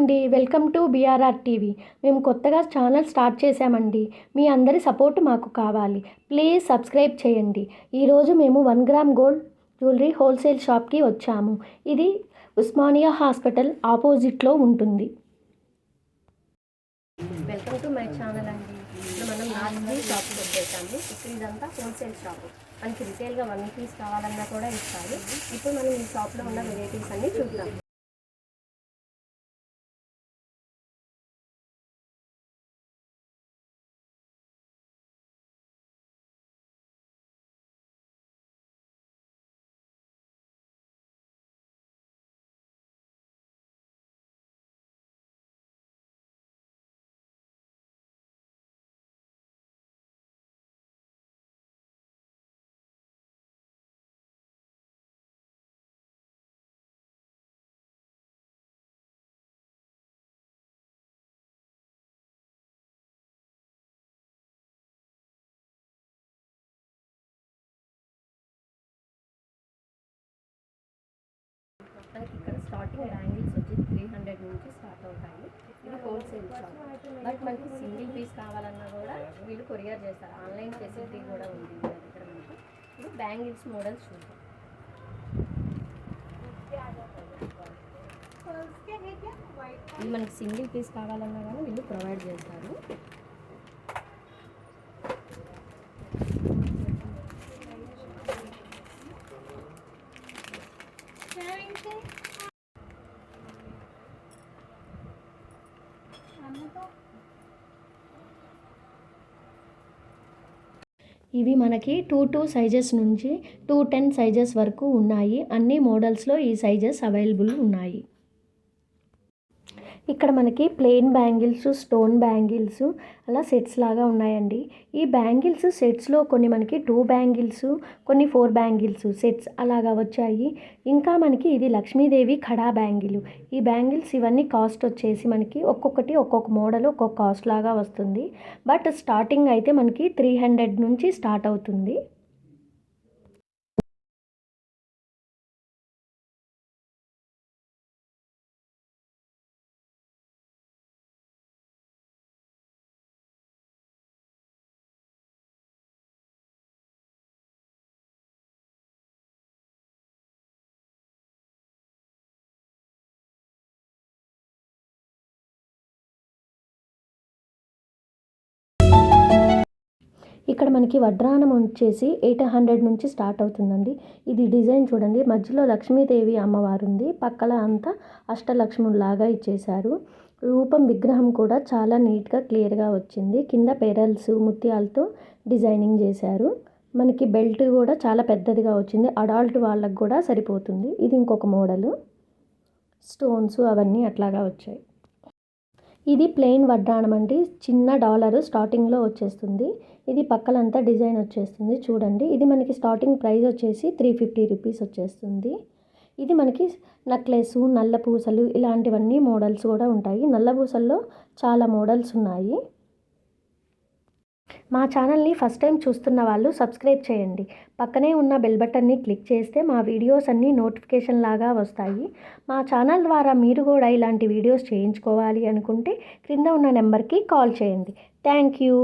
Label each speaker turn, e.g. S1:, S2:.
S1: అండి, welcome to BRR TV. మేము కొత్తగా ఛానల్ స్టార్ట్ చేశామండి. మీ అందరి సపోర్ట్ మాకు కావాలి. ప్లీజ్ సబ్స్క్రైబ్ చేయండి. ఈరోజు మేము 1 గ్రామ్ గోల్డ్ జ్యువెలరీ హోల్సేల్ షాప్కి వచ్చాము. ఇది ఉస్మానియా హాస్పిటల్ ఆపోజిట్లో ఉంటుంది.
S2: వెల్కమ్ టు మై ఛానల్ అండి. ఇప్పుడు మనం నార్మల్ షాప్కి వచ్చేసాము. ఇప్పుడు ఇదంతా హోల్సేల్ షాపు. మనకి రిటైల్గా 1 పీస్ కావాలన్నా కూడా ఇస్తారు. ఇప్పుడు మనం ఈ షాప్లో ఉన్న వెరైటీస్ అన్నీ చూద్దాం. మనకి ఇక్కడ స్టార్టింగ్ బ్యాంగిల్స్ వచ్చి 300 నుంచి స్టార్ట్ అవుతాయి. ఇది హోల్సేల్ షాప్. బట్ మనకి సింగిల్ పీస్ కావాలన్నా కూడా వీళ్ళు కొరియర్ చేస్తారు. ఆన్లైన్ ఫెసిలిటీ కూడా ఉంది వీళ్ళ దగ్గర. మనకి ఇప్పుడు బ్యాంగిల్స్ మోడల్స్ చూద్దాం. ఇది మనకి సింగిల్ పీస్ కావాలన్నా కానీ వీళ్ళు ప్రొవైడ్ చేస్తారు.
S1: ఇవి మనకి 2 సైజెస్ నుంచి 10 సైజెస్ వరకు ఉన్నాయి. అన్ని మోడల్స్లో ఈ సైజెస్ అవైలబుల్ ఉన్నాయి. ఇక్కడ మనకి ప్లెయిన్ బ్యాంగిల్స్, స్టోన్ బ్యాంగిల్స్ అలా సెట్స్ లాగా ఉన్నాయండి. ఈ బ్యాంగిల్స్ సెట్స్లో కొన్ని మనకి 2 బ్యాంగిల్స్, కొన్ని 4 బ్యాంగిల్స్ సెట్స్ అలాగా వచ్చాయి. ఇంకా మనకి ఇది లక్ష్మీదేవి ఖడా బ్యాంగిల్. ఈ బ్యాంగిల్స్ ఇవన్నీ కాస్ట్ వచ్చేసి మనకి ఒక్కొక్కటి ఒక్కొక్క మోడల్ ఒక్కొక్క కాస్ట్ లాగా వస్తుంది. బట్ స్టార్టింగ్ అయితే మనకి 300 నుంచి స్టార్ట్ అవుతుంది. ఇక్కడ మనకి వడ్రానం వచ్చేసి 800 నుంచి స్టార్ట్ అవుతుందండి. ఇది డిజైన్ చూడండి, మధ్యలో లక్ష్మీదేవి అమ్మవారు ఉంది, పక్కల అంతా అష్టలక్ష్ములాగా ఇచ్చేశారు. రూపం విగ్రహం కూడా చాలా నీట్గా క్లియర్గా వచ్చింది. కింద పెరల్స్ ముత్యాలతో డిజైనింగ్ చేశారు. మనకి బెల్ట్ కూడా చాలా పెద్దదిగా వచ్చింది. అడల్ట్ వాళ్ళకు కూడా సరిపోతుంది. ఇది ఇంకొక మోడలు. స్టోన్స్ అవన్నీ అట్లాగా వచ్చాయి. ఇది ప్లెయిన్ వడ్డాణం అండి. చిన్న డాలర్ స్టార్టింగ్లో వచ్చేస్తుంది. ఇది పక్కలంతా డిజైన్ వచ్చేస్తుంది చూడండి. ఇది మనకి స్టార్టింగ్ ప్రైస్ వచ్చేసి 350 రూపీస్ వచ్చేస్తుంది. ఇది మనకి నెక్లెస్, నల్ల పూసలు ఇలాంటివన్నీ మోడల్స్ కూడా ఉంటాయి. నల్ల పూసల్లో చాలా మోడల్స్ ఉన్నాయి. మా ఛానల్ని ఫస్ట్ టైం చూస్తున్న వాళ్ళు సబ్స్క్రైబ్ చేయండి. పక్కనే ఉన్న బెల్ బటన్ని క్లిక్ చేస్తే మా వీడియోస్ అన్నీ నోటిఫికేషన్ లాగా వస్తాయి. మా ఛానల్ ద్వారా మీరు కూడా ఇలాంటి వీడియోస్ చేయించుకోవాలి అనుకుంటే క్రింద ఉన్న నెంబర్కి కాల్ చేయండి. Thank you.